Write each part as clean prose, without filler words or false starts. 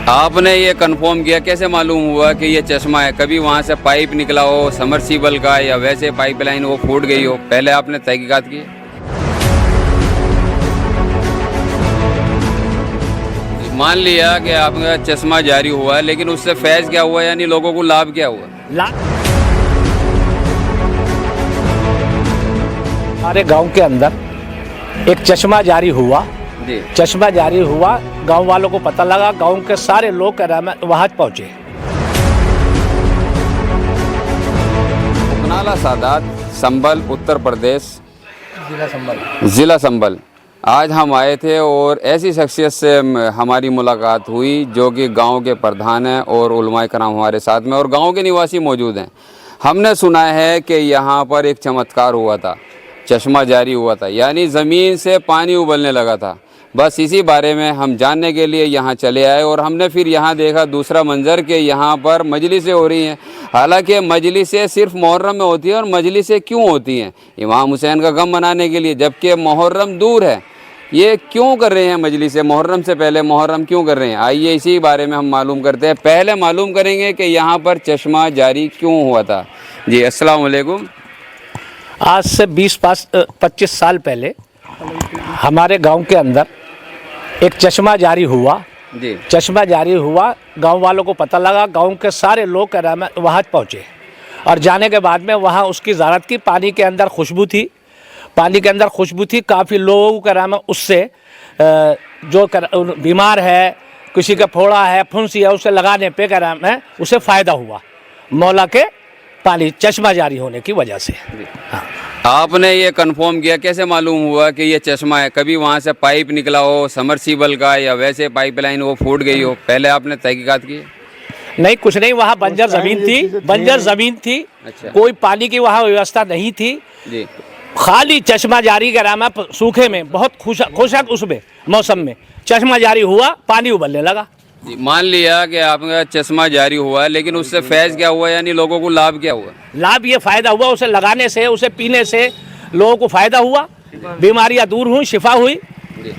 आपने ये कंफर्म किया, कैसे मालूम हुआ कि ये चश्मा है? कभी वहाँ से पाइप निकला हो समरसीबल का, या वैसे पाइपलाइन वो फूट गई हो? पहले आपने तहकीकात की? मान लिया कि आपका चश्मा जारी हुआ है, लेकिन उससे फैज़ क्या हुआ, यानी लोगों को लाभ क्या हुआ? हमारे गांव के अंदर एक चश्मा जारी हुआ। जी। चश्मा जारी हुआ, गांव वालों को पता लगा, गांव के सारे लोग वहां पहुंचे। नाला सादात, संभल, उत्तर प्रदेश, ज़िला संभल। आज हम आए थे और ऐसी शख्सियत से हमारी मुलाकात हुई जो कि गांव के प्रधान हैं और उलमाए कराम हमारे साथ में और गांव के निवासी मौजूद हैं। हमने सुना है कि यहाँ पर एक चमत्कार हुआ था, चश्मा जारी हुआ था, यानी ज़मीन से पानी उबलने लगा था। बस इसी बारे में हम जानने के लिए यहाँ चले आए और हमने फिर यहाँ देखा दूसरा मंज़र कि यहाँ पर मजलिसें हो रही हैं। हालांकि मजलिसें सिर्फ मुहर्रम में होती हैं, और मजलिसें क्यों होती हैं? इमाम हुसैन का गम मनाने के लिए, जबकि मुहर्रम दूर है। ये क्यों कर रहे हैं मजलिसें? मुहर्रम से पहले मुहर्रम क्यों कर रहे हैं? आइए इसी बारे में हम मालूम करते हैं। पहले मालूम करेंगे कि यहाँ पर चश्मा जारी क्यों हुआ था। जी, अस्सलाम वालेकुम। आज से 20-25 साल पहले हमारे गांव के अंदर एक चश्मा जारी हुआ। जी। चश्मा जारी हुआ, गांव वालों को पता लगा, गांव के सारे लोग वहाँ पहुँचे और जाने के बाद में वहाँ उसकी ज़ियारत की। पानी के अंदर खुशबू थी, पानी के अंदर खुशबू थी। काफ़ी लोगों को उससे जो बीमार है, किसी का फोड़ा है, फुंसी है, उसे लगाने पे उसे फ़ायदा हुआ मौला के पानी चश्मा जारी होने की वजह से। हाँ। आपने ये कंफर्म किया, कैसे मालूम हुआ कि ये चश्मा है? कभी वहाँ से पाइप निकला हो समरसीबल का, या वैसे पाइपलाइन वो फूट गई हो? पहले आपने तहकीकात की? नहीं, कुछ नहीं, वहाँ बंजर ज़मीन थी, बंजर ज़मीन थी। अच्छा। कोई पानी की वहाँ व्यवस्था नहीं थी। जी। खाली चश्मा जारी करामा, सूखे में बहुत खुशक उसमें मौसम में चश्मा जारी हुआ, पानी उबलने लगा। जी। मान लिया कि आपका चश्मा जारी हुआ, लेकिन उससे फैज़ क्या हुआ, यानी लोगों को लाभ क्या हुआ? लाभ ये फ़ायदा हुआ, उसे लगाने से, उसे पीने से लोगों को फ़ायदा हुआ, बीमारियां दूर हुई, शिफा हुई। जी।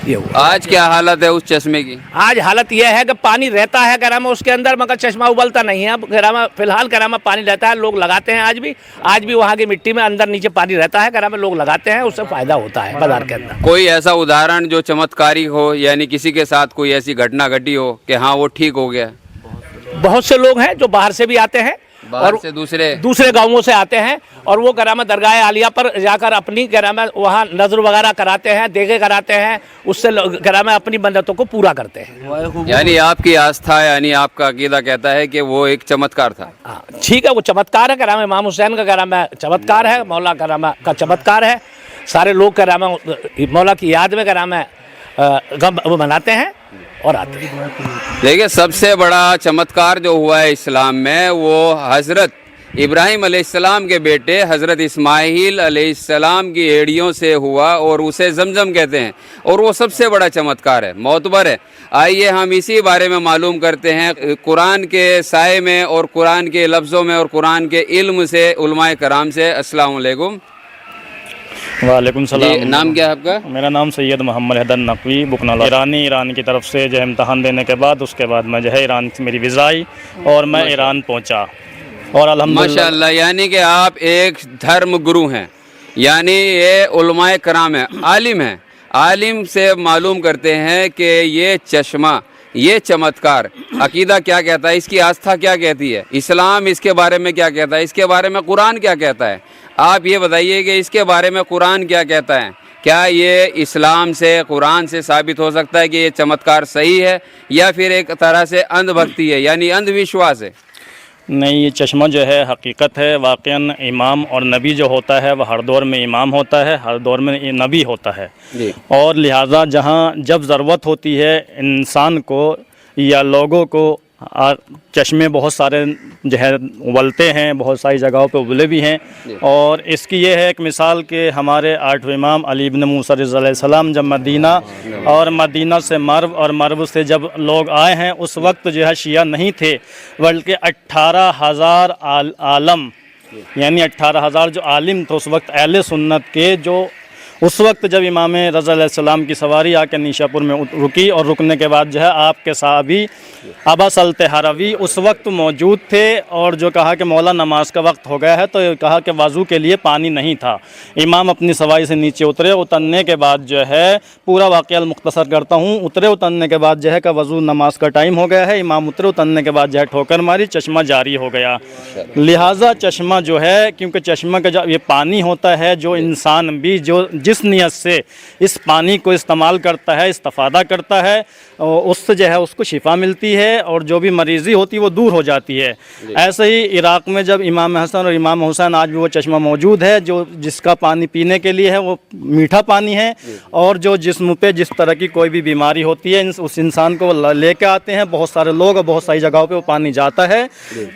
ये हुआ। आज क्या हालत है उस चश्मे की? आज हालत यह है कि पानी रहता है करामा उसके अंदर, मगर चश्मा उबलता नहीं है। अब करामा फिलहाल करामा पानी रहता है, लोग लगाते हैं। आज भी वहाँ की मिट्टी में अंदर नीचे पानी रहता है, करामा लोग लगाते हैं, उससे फ़ायदा होता है बाजार के अंदर। कोई ऐसा उदाहरण जो चमत्कारी हो, यानी किसी के साथ कोई ऐसी घटना घटी हो कि हाँ वो ठीक हो गया? बहुत से लोग हैं जो बाहर से भी आते हैं बाहर और से दूसरे गांवों से आते हैं, और वो करामा दरगाह आलिया पर जाकर अपनी करामा वहाँ नजर वगैरह कराते हैं, देखे कराते हैं, उससे करामा अपनी मन्नतों को पूरा करते हैं। यानी आपकी आस्था, यानी आपका अकीदा कहता है कि वो एक चमत्कार था। हाँ, ठीक है, वो चमत्कार है करामा, इमाम हुसैन का करामा चमत्कार है, मौला करामा का चमत्कार है। सारे लोग करामा मौला की याद में करामा गम मनाते हैं और आते हैं। देखिए, सबसे बड़ा चमत्कार जो हुआ है इस्लाम में, वो हज़रत इब्राहिम अलैहिस्सलाम के बेटे हज़रत इस्माइल अलैहिस्सलाम की एड़ियों से हुआ, और उसे जमजम कहते हैं, और वो सबसे बड़ा चमत्कार है, मोतबर है। आइए हम इसी बारे में मालूम करते हैं कुरान के साए में और कुरान के लफ्ज़ों में और कुरान के इल्म से, उलमाए कराम से। अस्सलाम वालेकुम। वालेकुम सलाम। नाम क्या है आपका? मेरा नाम सैयद मोहम्मद हैदर नकवी बुकनाला, ईरान की तरफ से जो है इम्तहान देने के बाद, उसके बाद मैं जो है ईरान से मेरी वीज़ा आई और मैं ईरान पहुंचा, और अल्हम्दुलिल्लाह। माशाअल्लाह, यानी कि आप एक धर्म गुरु हैं, यानी ये उलमाए कराम है, आलिम हैं। आलिम से मालूम करते हैं कि ये चश्मा, ये चमत्कार, अकीदा क्या कहता है, इसकी आस्था क्या कहती है, इस्लाम इसके बारे में क्या कहता है, इसके बारे में कुरान क्या कहता है। आप ये बताइए कि इसके बारे में कुरान क्या कहता है? क्या ये इस्लाम से, कुरान से साबित हो सकता है कि ये चमत्कार सही है, या फिर एक तरह से अंधभक्ति है, यानी अंधविश्वास है? नहीं, ये चश्मा जो है हकीकत है। वाक़ईन इमाम और नबी जो होता है वह हर दौर में इमाम होता है, हर दौर में नबी होता है। और लिहाजा जहाँ जब ज़रूरत होती है इंसान को या लोगों को, चश्मे बहुत सारे जो है उबलते हैं, बहुत सारी जगहों पे उबले भी हैं। और इसकी ये है एक मिसाल कि हमारे 8वें इमाम अली इब्न मूसा अलैहिस्सलाम जब मदीना और मदीना से मर्व और मर्व से जब लोग आए हैं, उस वक्त जो है शिया नहीं थे, बल्कि 18,000 आलम, यानी 18,000 जो आलिम थे उस वक्त अहले सुन्नत के, जो उस वक्त जब इमाम रज़ा अलैहिस्सलाम की सवारी आकर निशापुर में रुकी और रुकने के बाद जो है आपके साहबी अबस अल-तहरवी उस वक्त मौजूद थे और जो कहा कि मौला नमाज का वक्त हो गया है, तो कहा कि वज़ू के लिए पानी नहीं था। इमाम अपनी सवारी से नीचे उतरे, उतरने के बाद जो है पूरा वाक़या मुख्तसर करता हूँ, उतरे उतरने के बाद जो है कि वज़ू नमाज का टाइम हो गया है, इमाम उतरे, उतरने के बाद जो है ठोकर मारी, चश्मा जारी हो गया। लिहाजा चश्मा जो है, क्योंकि चश्मा का जब ये पानी होता है, जो इंसान भी जो जिस नियत से इस पानी को इस्तेमाल करता है, इस्तिफ़ादा करता है, उससे जो है उसको शिफा मिलती है और जो भी मरीज़ी होती है वो दूर हो जाती है। ऐसे ही इराक़ में जब इमाम हसन और इमाम हुसैन, आज भी वो चश्मा मौजूद है जो जिसका पानी पीने के लिए है, वो मीठा पानी है, और जो जिस्म पे जिस तरह की कोई भी बीमारी होती है उस इंसान को लेके आते हैं बहुत सारे लोग, और बहुत सारी जगहों पे वो पानी जाता है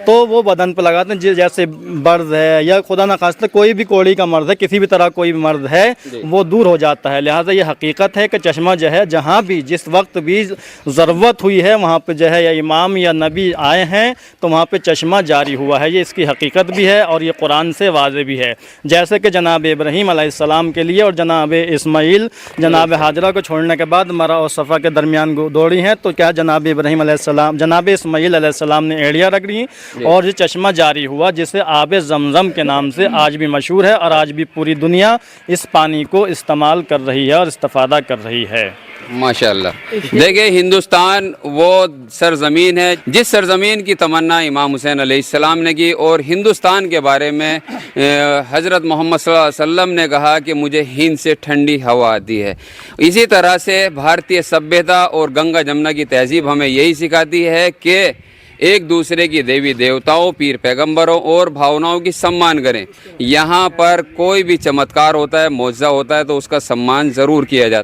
तो वो बदन पे लगाते हैं। जैसे बर्द है या खुदा न खास्ता कोई भी कोड़ी का मर्द है, किसी भी तरह कोई भी मर्द है, वो दूर हो जाता है। लिहाजा ये हकीकत है कि चश्मा जो है जहाँ भी जिस वक्त भी ज़रूरत हुई है वहाँ पे जो है या इमाम या नबी आए हैं तो वहाँ पे चश्मा जारी हुआ है। ये इसकी हकीकत भी है और ये कुरान से वाज़े भी है। जैसे कि जनाब इब्राहीम अलैहिस्सलाम के लिए और जनाब इस्माईल जनाब हाजरा को छोड़ने के बाद मरा और सफ़ा के दरमियान दौड़ी हैं, तो क्या जनाब इब्राहीम अलैहिस्सलाम जनाब इस्माईल अलैहिस्सलाम ने एड़ियाँ रख दी और ये चश्मा जारी हुआ, जिसे आब ज़मज़म के नाम से आज भी मशहूर है, और आज भी पूरी दुनिया इस पानी को इस्तेमाल कर रही है और इस्तिफ़ादा कर रही है। माशाल्लाह। देखिए, हिंदुस्तान वो सरज़मीन है जिस सरज़मीन की तमन्ना इमाम हुसैन अलैहिस्सलाम ने की, और हिंदुस्तान के बारे में हज़रत मोहम्मद सल्लल्लाहु अलैहि वसल्लम ने कहा कि मुझे हिंद से ठंडी हवा आती है। इसी तरह से भारतीय सभ्यता और गंगा जमुना की तहज़ीब हमें यही सिखाती है कि एक दूसरे की देवी देवताओं, पीर पैगंबरों और भावनाओं की सम्मान करें। यहाँ पर कोई भी चमत्कार होता है, मौजज़ा होता है तो उसका सम्मान ज़रूर किया जाता है।